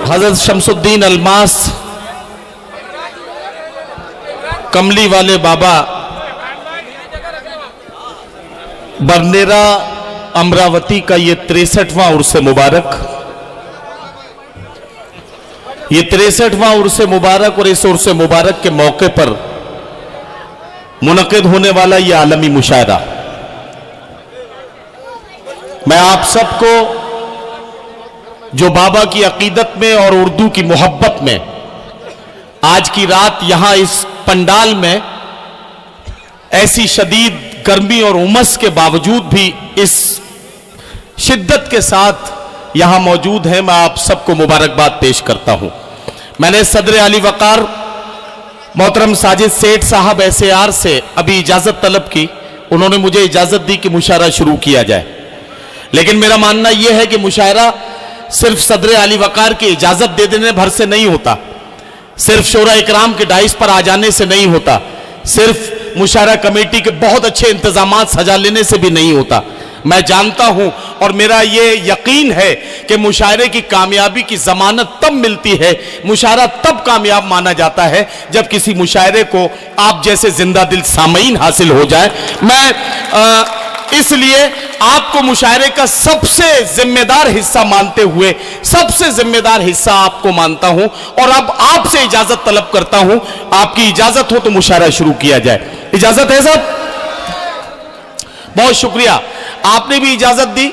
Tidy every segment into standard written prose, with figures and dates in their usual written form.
हजरत शमसुद्दीन अलमास कमली वाले बाबा बरनेरा अमरावती का ये 63वां उर्स मुबारक, ये 63वां उर्स मुबारक और इस उर्स मुबारक के मौके पर मुनक़िद होने वाला ये आलमी मुशायरा, मैं आप सबको जो बाबा की अकीदत में और उर्दू की मोहब्बत में आज की रात यहां इस पंडाल में ऐसी शदीद गर्मी और उमस के बावजूद भी इस शिद्दत के साथ यहां मौजूद है, मैं आप सबको मुबारकबाद पेश करता हूं। मैंने सदर आली वकार मोहतरम साजिद सेठ साहब SAR से अभी इजाजत तलब की, उन्होंने मुझे इजाजत दी कि मुशायरा शुरू किया जाए, लेकिन मेरा मानना यह है कि मुशायरा सिर्फ सदर आली वकार की इजाजत दे देने भर से नहीं होता, सिर्फ शोरा इकराम के डाइस पर आ जाने से नहीं होता, सिर्फ मुशायरा कमेटी के बहुत अच्छे इंतजामात सजा लेने से भी नहीं होता। मैं जानता हूं और मेरा ये यकीन है कि मुशायरे की कामयाबी की जमानत तब मिलती है, मुशायरा तब कामयाब माना जाता है जब किसी मुशायरे को आप जैसे जिंदा दिल सामीन हासिल हो जाए। मैं इसलिए आपको मुशायरे का सबसे जिम्मेदार हिस्सा मानते हुए सबसे जिम्मेदार हिस्सा आपको मानता हूं और अब आपसे इजाजत तलब करता हूं। आपकी इजाजत हो तो मुशायरा शुरू किया जाए। इजाजत है साहब? बहुत शुक्रिया, आपने भी इजाजत दी।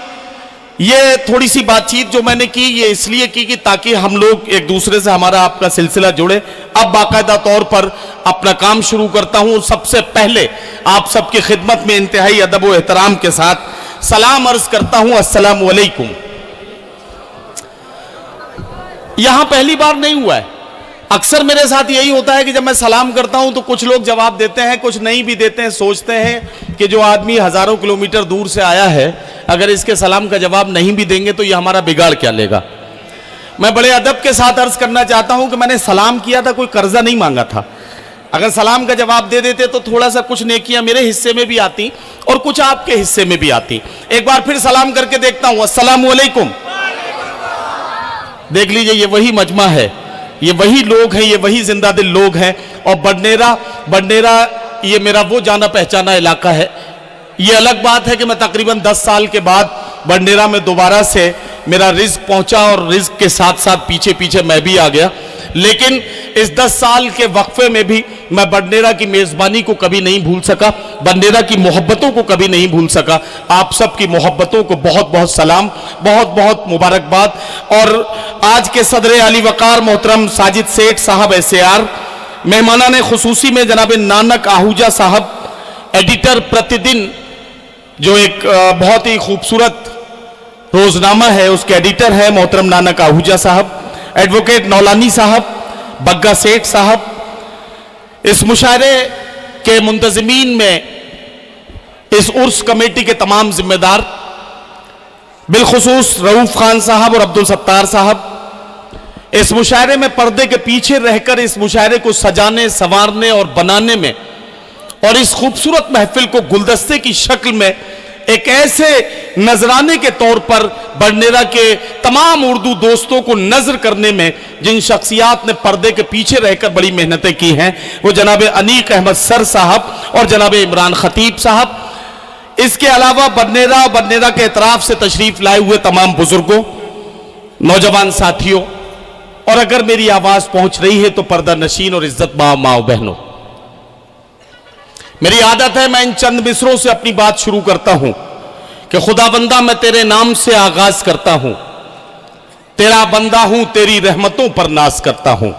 ये थोड़ी सी बातचीत जो मैंने की ये इसलिए की कि ताकि हम लोग एक दूसरे से हमारा आपका सिलसिला जुड़े। अब बाकायदा तौर पर अपना काम शुरू करता हूं। सबसे पहले आप सबकी खिदमत में इंतहाई अदब व एहतराम के साथ सलाम अर्ज करता हूं, अस्सलामु अलैकुम। यहां पहली बार नहीं हुआ है, अक्सर मेरे साथ यही होता है कि जब मैं सलाम करता हूं तो कुछ लोग जवाब देते हैं, कुछ नहीं भी देते हैं। सोचते हैं कि जो आदमी हजारों किलोमीटर दूर से आया है अगर इसके सलाम का जवाब नहीं भी देंगे तो ये हमारा बिगाड़ क्या लेगा। मैं बड़े अदब के साथ अर्ज करना चाहता हूं कि मैंने सलाम किया था, कोई कर्जा नहीं मांगा था। अगर सलाम का जवाब दे देते तो थोड़ा सा कुछ नेकियां मेरे हिस्से में भी आती और कुछ आपके हिस्से में भी आती। एक बार फिर सलाम करके देखता हूं, अस्सलामु अलैकुम। देख लीजिए ये वही मजमा है, ये वही लोग हैं, ये वही जिंदा दिल लोग हैं। और बरनेरा ये मेरा वो जाना पहचाना इलाका है। ये अलग बात है कि मैं तकरीबन 10 साल के बाद बरनेरा में दोबारा से मेरा रिज्क पहुंचा और रिज्क के साथ साथ पीछे पीछे मैं भी आ गया, लेकिन इस 10 साल के वक्फे में भी मैं बरनेरा की मेजबानी को कभी नहीं भूल सका, बरनेरा की मोहब्बतों को कभी नहीं भूल सका। आप सब की मोहब्बतों को बहुत बहुत सलाम, बहुत बहुत मुबारकबाद। और आज के सदर आली वकार मोहतरम साजिद सेठ साहब SAR, मेहमानाने खुसूसी में जनाब नानक आहूजा साहब एडिटर प्रतिदिन जो एक बहुत ही खूबसूरत रोजनामा है उसके एडिटर है मोहतरम नानक आहूजा साहब, एडवोकेट नौलानी साहब, बग्गा सेठ साहब, इस मुशायरे के मुंतजिमीन में इस उर्स कमेटी के तमाम जिम्मेदार, बिलखुसूस रऊफ खान साहब और अब्दुल सत्तार साहब, इस मुशायरे में पर्दे के पीछे रहकर इस मुशायरे को सजाने संवारने और बनाने में और इस खूबसूरत महफिल को गुलदस्ते की शक्ल में एक ऐसे नजराने के तौर पर बरनेरा के तमाम उर्दू दोस्तों को नजर करने में जिन शख्सियात ने पर्दे के पीछे रहकर बड़ी मेहनतें की हैं वो जनाब अनीक अहमद सर साहब और जनाब इमरान खतीब साहब। इसके अलावा बरनेरा के इतराफ से तशरीफ लाए हुए तमाम बुजुर्गों, नौजवान साथियों, और अगर मेरी आवाज पहुंच रही है तो पर्दा नशीन और इज्जत माओ बहनों, मेरी आदत है मैं इन चंद मिसरों से अपनी बात शुरू करता हूं कि खुदा बंदा मैं तेरे नाम से आगाज करता हूं, तेरा बंदा हूं तेरी रहमतों पर नाज करता हूं।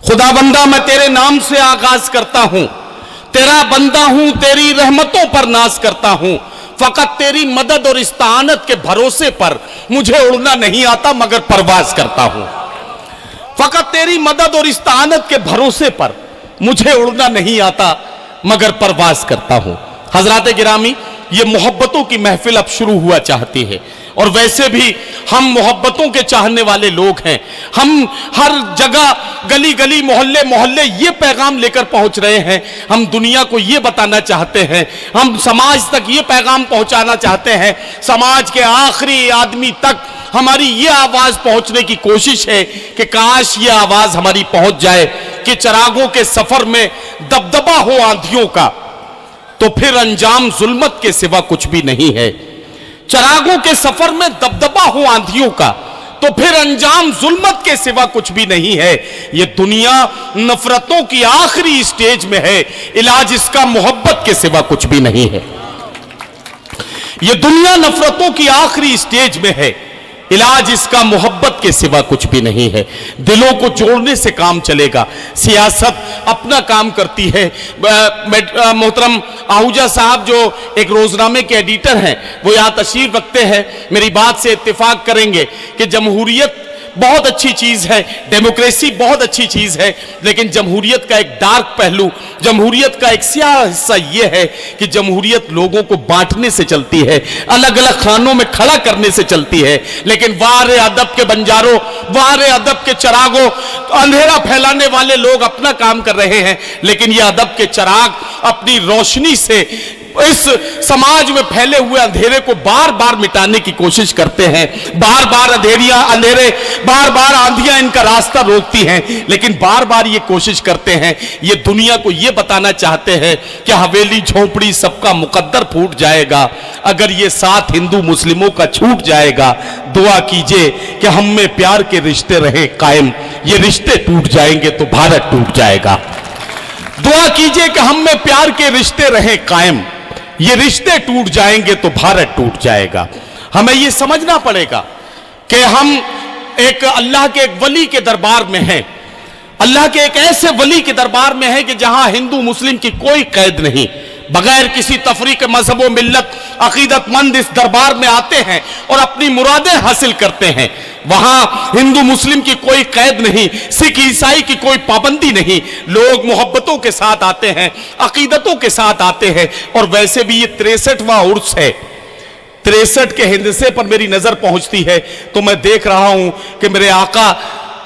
खुदा बंदा मैं तेरे नाम से आगाज करता हूं, तेरा बंदा हूं तेरी रहमतों पर नाज करता हूं। फकत तेरी मदद और इस्तानत के भरोसे पर मुझे उड़ना नहीं आता मगर परवाज करता हूं। फकत तेरी मदद और इस्तानत के भरोसे पर मुझे उड़ना नहीं आता मगर परवाज करता हूं। हजरात गिरामी, ये मोहब्बतों की महफिल अब शुरू हुआ चाहती है और वैसे भी हम मोहब्बतों के चाहने वाले लोग हैं। हम हर जगह गली गली मोहल्ले मोहल्ले ये पैगाम लेकर पहुंच रहे हैं। हम दुनिया को ये बताना चाहते हैं, हम समाज तक ये पैगाम पहुंचाना चाहते हैं, समाज के आखिरी आदमी तक हमारी ये आवाज पहुंचने की कोशिश है कि काश ये आवाज हमारी पहुंच जाए कि चिरागों के सफर में दबदबा हो आंधियों का, तो फिर अंजाम जुल्मत के सिवा कुछ भी नहीं है। चिरागों के सफर में दबदबा हो आंधियों का, तो फिर अंजाम जुल्मत के सिवा कुछ भी नहीं है। ये दुनिया नफरतों की आखिरी स्टेज में है, इलाज इसका मोहब्बत के सिवा कुछ भी नहीं है। ये दुनिया नफरतों की आखिरी स्टेज में है, इलाज इसका मोहब्बत के सिवा कुछ भी नहीं है। दिलों को जोड़ने से काम चलेगा, सियासत अपना काम करती है। मोहतरम आहूजा साहब जो एक रोजनामे के एडिटर हैं, वो यहां तशरीफ रखते हैं, मेरी बात से इत्तेफाक करेंगे कि जमहूरियत बहुत अच्छी चीज है, डेमोक्रेसी बहुत अच्छी चीज है, लेकिन जमहूरियत का एक डार्क पहलू, जमहूरियत का एक स्याह हिस्सा यह है कि जमहूरियत लोगों को बांटने से चलती है, अलग अलग खानों में खड़ा करने से चलती है। लेकिन वारे अदब के बंजारों, वारे अदब के चिरागों, अंधेरा फैलाने वाले लोग अपना काम कर रहे हैं, लेकिन यह अदब के चिराग अपनी रोशनी से इस समाज में फैले हुए अंधेरे को बार बार मिटाने की कोशिश करते हैं। बार बार अंधेरे, बार बार आंधियां इनका रास्ता रोकती हैं, लेकिन बार बार ये कोशिश करते हैं, ये दुनिया को ये बताना चाहते हैं कि हवेली झोंपड़ी सबका मुकद्दर फूट जाएगा, अगर ये साथ हिंदू मुस्लिमों का छूट जाएगा। दुआ कीजिए कि हम में प्यार के रिश्ते रहे कायम, ये रिश्ते टूट जाएंगे तो भारत टूट जाएगा। दुआ कीजिए कि हम में प्यार के रिश्ते रहे कायम, ये रिश्ते टूट जाएंगे तो भारत टूट जाएगा। हमें ये समझना पड़ेगा कि हम एक अल्लाह के एक वली के दरबार में हैं, अल्लाह के एक ऐसे वली के दरबार में है कि जहां हिंदू मुस्लिम की कोई कैद नहीं, बगैर किसी तफरीक मजहब व मिल्लत अकीदतमंद इस दरबार में आते हैं और अपनी मुरादें हासिल करते हैं। वहां हिंदू मुस्लिम की कोई कैद नहीं, सिख ईसाई की कोई पाबंदी नहीं, लोग मोहब्बतों के साथ आते हैं, अकीदतों के साथ आते हैं। और वैसे भी ये 63वां उर्स है, 63 के हिंदसे पर मेरी नजर पहुंचती है तो मैं देख रहा हूं कि मेरे आका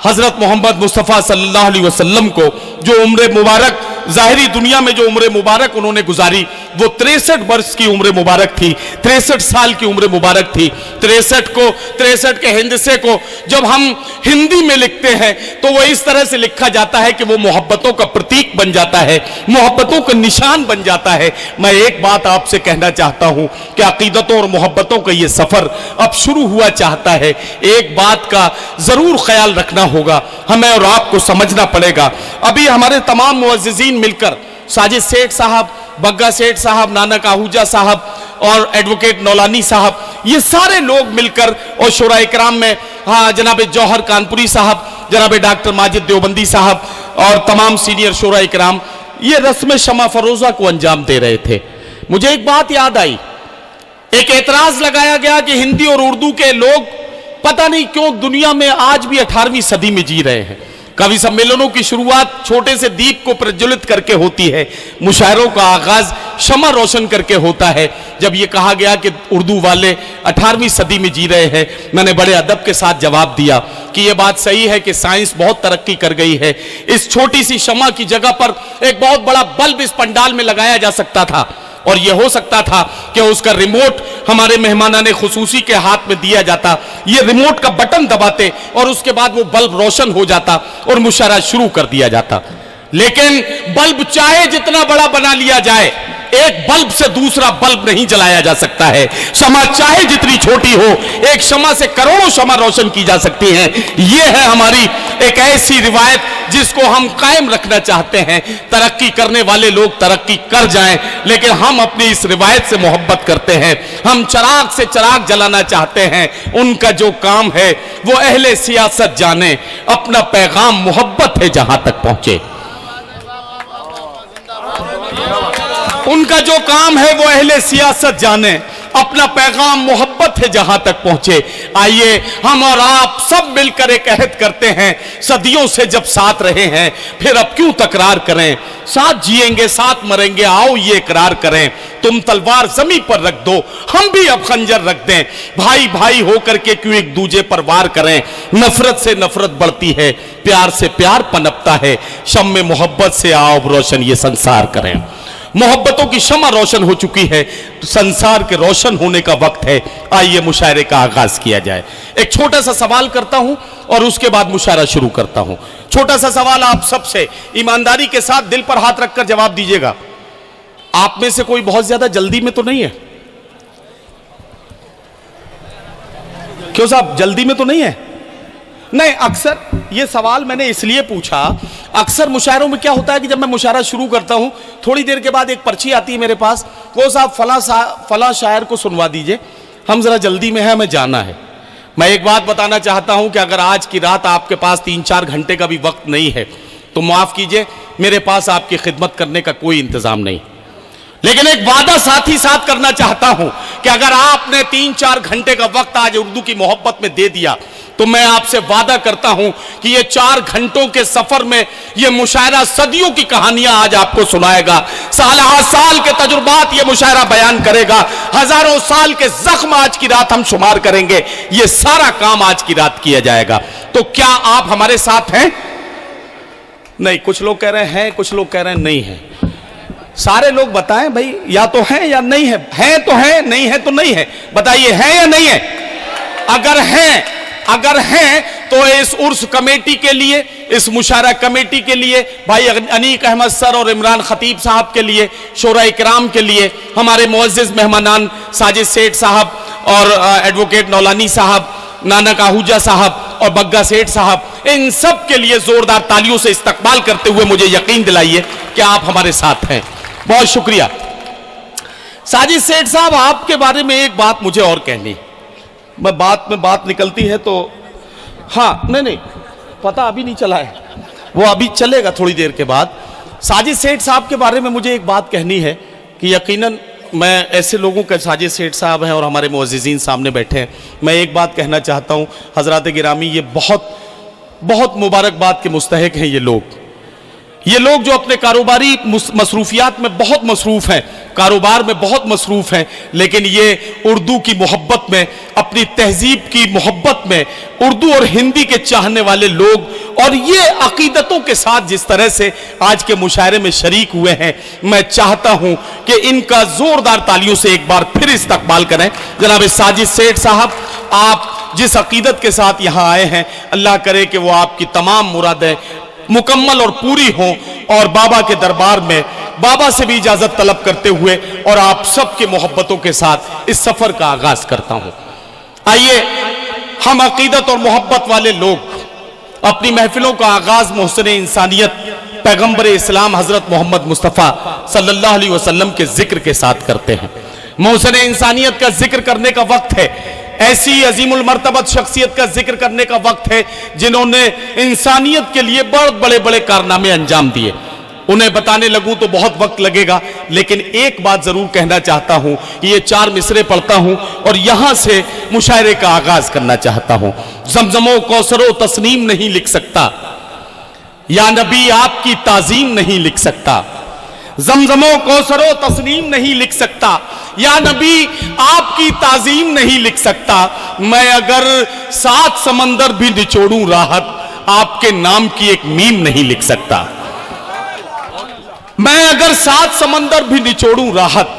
हजरत मोहम्मद मुस्तफ़ा सल्लल्लाहु अलैहि वसल्लम को जो उम्र मुबारक, जाहिरी दुनिया में जो उम्र मुबारक उन्होंने गुजारी, वो 63 वर्ष की उम्र मुबारक थी, 63 साल की उम्र मुबारक थी। 63 के हिंदसे को जब हम हिंदी में लिखते हैं तो वो इस तरह से लिखा जाता है कि वो मोहब्बतों का प्रतीक बन जाता है, मोहब्बतों का निशान बन जाता है। मैं एक बात आपसे कहना चाहता हूं कि अकीदतों और मोहब्बतों का ये सफर अब शुरू हुआ चाहता है। एक बात का जरूर ख्याल रखना होगा, हमें और आपको समझना पड़ेगा। अभी हमारे तमाम मुअज्जिज़ीन मिलकर, साजिद सेठ साहब, बग्गा सेठ साहब, नानक आहूजा साहब और एडवोकेट नौलानी साहब, ये सारे लोग मिलकर, और शोरा इकराम में जनाब जौहर कानपुरी साहब, जनाब डॉक्टर माजिद देवबंदी साहब और तमाम सीनियर शोरा इकराम, ये रस्म शमा फरोजा को अंजाम दे रहे थे। मुझे एक बात याद आई, एक एतराज लगाया गया कि हिंदी और उर्दू के लोग पता नहीं क्यों दुनिया में आज भी 18वीं सदी में जी रहे हैं। कवि सम्मेलनों की शुरुआत छोटे से दीप को प्रज्वलित करके होती है, मुशायरों का आगाज शमा रोशन करके होता है। जब यह कहा गया कि उर्दू वाले 18वीं सदी में जी रहे हैं, मैंने बड़े अदब के साथ जवाब दिया कि यह बात सही है कि साइंस बहुत तरक्की कर गई है। इस छोटी सी शमा की जगह पर एक बहुत बड़ा बल्ब इस पंडाल में लगाया जा सकता था, और यह हो सकता था कि उसका रिमोट हमारे मेहमानाने खुसूसी के हाथ में दिया जाता, ये रिमोट का बटन दबाते और उसके बाद वो बल्ब रोशन हो जाता और मुशायरा शुरू कर दिया जाता। लेकिन बल्ब चाहे जितना बड़ा बना लिया जाए, एक बल्ब से दूसरा बल्ब नहीं जलाया जा सकता है। शमा चाहे जितनी छोटी हो, एक शमा से करोड़ों शमा रोशन की जा सकती हैं। यह है हमारी एक ऐसी रिवायत जिसको हम कायम रखना चाहते हैं। तरक्की करने वाले लोग तरक्की कर जाएं, लेकिन हम अपनी इस रिवायत से मोहब्बत करते हैं। हम चिराग से चिराग जलाना चाहते हैं। उनका जो काम है वो अहले सियासत जाने, अपना पैगाम मोहब्बत है जहां तक पहुंचे। उनका जो काम है वो अहले सियासत जाने, अपना पैगाम मोहब्बत है जहां तक पहुंचे। आइए हम और आप सब मिलकर एक अहद करते हैं, सदियों से जब साथ रहे हैं फिर अब क्यों तकरार करें। साथ जिएंगे साथ मरेंगे, आओ ये इकरार करें। तुम तलवार जमीन पर रख दो, हम भी अब खंजर रख दें। भाई भाई होकर के क्यों एक दूजे पर वार करें। नफरत से नफरत बढ़ती है, प्यार से प्यार पनपता है। शम्मे मोहब्बत से आओ रोशन ये संसार करें। मोहब्बतों की शमा रोशन हो चुकी है, तो संसार के रोशन होने का वक्त है। आइए मुशायरे का आगाज किया जाए। एक छोटा सा सवाल करता हूं और उसके बाद मुशायरा शुरू करता हूं। छोटा सा सवाल आप सबसे, ईमानदारी के साथ दिल पर हाथ रखकर जवाब दीजिएगा। आप में से कोई बहुत ज्यादा जल्दी में तो नहीं है? क्यों साहब, जल्दी में तो नहीं है? नहीं, अक्सर ये सवाल मैंने इसलिए पूछा, अक्सर मुशायरों में क्या होता है कि जब मैं मुशायरा शुरू करता हूं, थोड़ी देर के बाद एक पर्ची आती है मेरे पास, वो साहब फला शायर को सुनवा दीजिए, हम जरा जल्दी में है, हमें जाना है। मैं एक बात बताना चाहता हूं कि अगर आज की रात आपके पास 3-4 घंटे का भी वक्त नहीं है तो माफ कीजिए, मेरे पास आपकी खिदमत करने का कोई इंतजाम नहीं। लेकिन एक वादा साथ ही साथ करना चाहता हूं कि अगर आपने 3-4 घंटे का वक्त आज उर्दू की मोहब्बत में दे दिया तो मैं आपसे वादा करता हूं कि ये 4 घंटों के सफर में ये मुशायरा सदियों की कहानियां आज आपको सुनाएगा, साल के तजुर्बात ये मुशायरा बयान करेगा, हजारों साल के जख्म आज की रात हम शुमार करेंगे। ये सारा काम आज की रात किया जाएगा। तो क्या आप हमारे साथ हैं? नहीं, कुछ लोग कह रहे हैं, कुछ लोग कह रहे हैं नहीं है। सारे लोग बताएं भाई, या तो हैं या नहीं है। हैं तो है, नहीं है तो नहीं है। बताइए, है या नहीं है? अगर हैं तो इस उर्स कमेटी के लिए, इस मुशायरा कमेटी के लिए, भाई अनीक अहमद सर और इमरान खतीब साहब के लिए, शोरा इकराम के लिए, हमारे मुअज़्ज़िज़ मेहमानान साजिद सेठ साहब और एडवोकेट नौलानी साहब, नानक आहूजा साहब और बग्गा सेठ साहब, इन सब के लिए जोरदार तालियों से इस्तकबाल करते हुए मुझे यकीन दिलाइए कि आप हमारे साथ हैं। बहुत शुक्रिया। साजिद सेठ साहब, आपके बारे में एक बात मुझे और कहनी, मैं बात में बात निकलती है तो हाँ, नहीं पता अभी नहीं चला है, वो अभी चलेगा थोड़ी देर के बाद। साजिद सेठ साहब के बारे में मुझे एक बात कहनी है कि यकीनन मैं ऐसे लोगों के, साजिद सेठ साहब हैं और हमारे मुअज़्ज़िज़ीन सामने बैठे हैं, मैं एक बात कहना चाहता हूँ हज़रात गिरामी, ये बहुत मुबारकबाद के मुस्तहिक हैं ये लोग जो अपने कारोबारी मसरूफियात में बहुत मसरूफ़ हैं, कारोबार में बहुत मसरूफ़ हैं, लेकिन ये उर्दू की मोहब्बत में, अपनी तहजीब की मोहब्बत में, उर्दू और हिंदी के चाहने वाले लोग, और ये अकीदतों के साथ जिस तरह से आज के मुशायरे में शरीक हुए हैं, मैं चाहता हूं कि इनका जोरदार तालियों से एक बार फिर इस्तकबाल करें। जनाब साजिद सेठ साहब, आप जिस अकीदत के साथ यहाँ आए हैं, अल्लाह करे कि वो आपकी तमाम मुरादें मुकम्मल और पूरी हों, और बाबा के दरबार में बाबा से भी इजाजत तलब करते हुए और आप सबके मोहब्बतों के साथ इस सफर का आगाज करता हूं। आइए, हम अकीदत और मोहब्बत वाले लोग अपनी महफिलों का आगाज मोहसिन इंसानियत पैगंबर इस्लाम हजरत मोहम्मद मुस्तफ़ा सल्लल्लाहु अलैहि वसल्लम के जिक्र के साथ करते हैं। मोहसिन इंसानियत का जिक्र करने का वक्त है, ऐसी अजीमुल मर्तबत शख्सियत का जिक्र करने का वक्त है जिन्होंने इंसानियत के लिए बहुत बड़े बड़े कारनामे अंजाम दिए। उन्हें बताने लगूं तो बहुत वक्त लगेगा, लेकिन एक बात जरूर कहना चाहता हूं, ये 4 मिसरे पढ़ता हूं और यहां से मुशायरे का आगाज करना चाहता हूं। जमजमो कौसरो तस्नीम नहीं लिख सकता, या नबी आपकी ताजीम नहीं लिख सकता। जमजमो कौसरो तस्नीम नहीं लिख सकता, या नबी आपकी ताजीम नहीं लिख सकता। मैं अगर 7 समंदर भी निचोड़ूं राहत, आपके नाम की एक मीम नहीं लिख सकता। मैं अगर 7 समंदर भी निचोड़ूं राहत,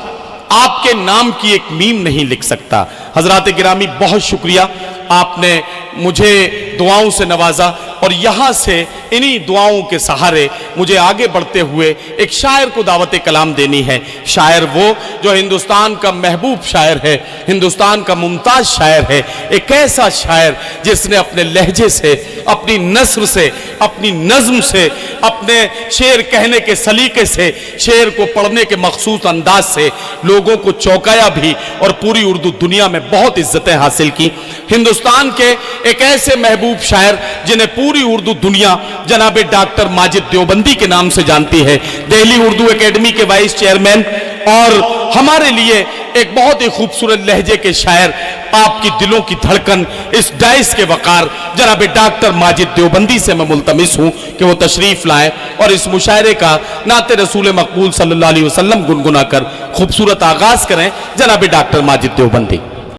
आपके नाम की एक मीम नहीं लिख सकता। हजरात गिरामी, बहुत शुक्रिया, आपने मुझे दुआओं से नवाजा और यहां से इन्हीं दुआओं के सहारे मुझे आगे बढ़ते हुए एक शायर को दावत कलाम देनी है। शायर वो जो हिंदुस्तान का महबूब शायर है, हिंदुस्तान का मुमताज शायर है, एक ऐसा शायर जिसने अपने लहजे से, अपनी नस्र से, अपनी नज्म से, अपने शेर कहने के सलीके से, शेर को पढ़ने के मखसूस अंदाज से लोगों को चौंकाया भी और पूरी उर्दू दुनिया में बहुत इज्जतें हासिल की। हिंदुस्तान के एक ऐसे महबूब शायर जिन्हें पूरी उर्दू दुनिया जनाब डॉक्टर माजिद देवबंदी के नाम से जानती है, दिल्ली उर्दू एकेडमी के वाइस चेयरमैन, और हमारे लिए एक बहुत ही खूबसूरत लहजे के शायर, आपकी दिलों की धड़कन, इस डाइस के वकार जनाब डॉक्टर माजिद देवबंदी से मैं मुल्तमिस हूं कि वो तशरीफ लाएं और इस मुशायरे का नाते रसूल मकबूल सल्लल्लाहु अलैहि वसल्लम गुनगुना कर खूबसूरत आगाज करें। जनाब डॉक्टर माजिद देवबंदी।